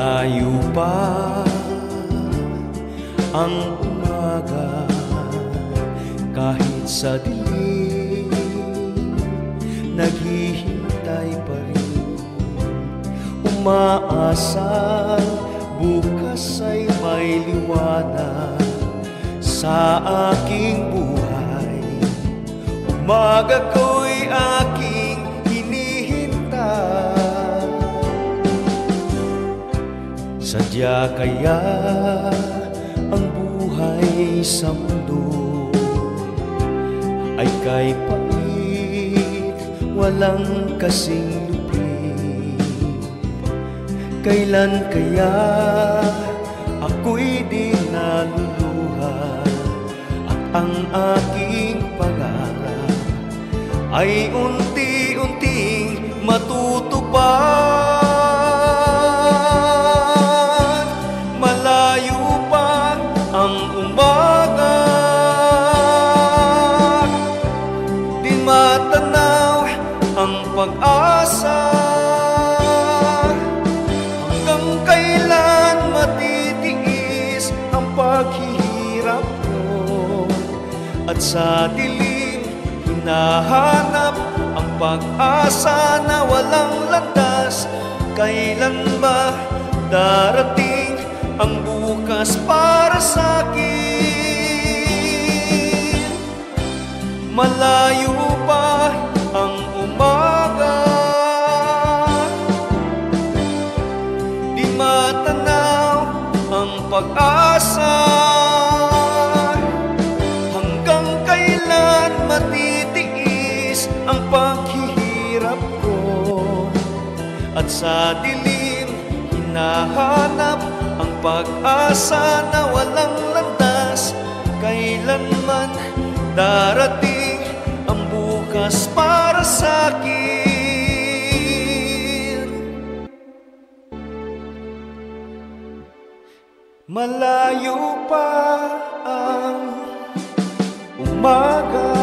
Malayo pa ang umaga, kahit sa dilim naghihintay pa rin. Umaasang bukas ay may liwanag sa aking buhay. Umaga ko'y aking hinihintay. Sadya kaya ang buhay sa mundo ay kay pait, walang kasing lupit. Kailan kaya ako'y di naluluha at ang aking pangarap ay unti-unting matutupad? Malayo pa ang umaga, di matanaw ang pag-asa. Hanggang kailan matitiis ang paghihirap ko, at sa dilim hinahanap ang pag-asa na walang landas. Kailan ba darating ang bukas para sa'kin? Malayo pa ang umaga, di matanaw ang pag-asa. Hanggang kailan matitiis ang paghihirap ko, at sa dilim hinahanap ang pag-asa na walang landas. Kailanman darating ang bukas para sa'kin? Malayo pa ang umaga,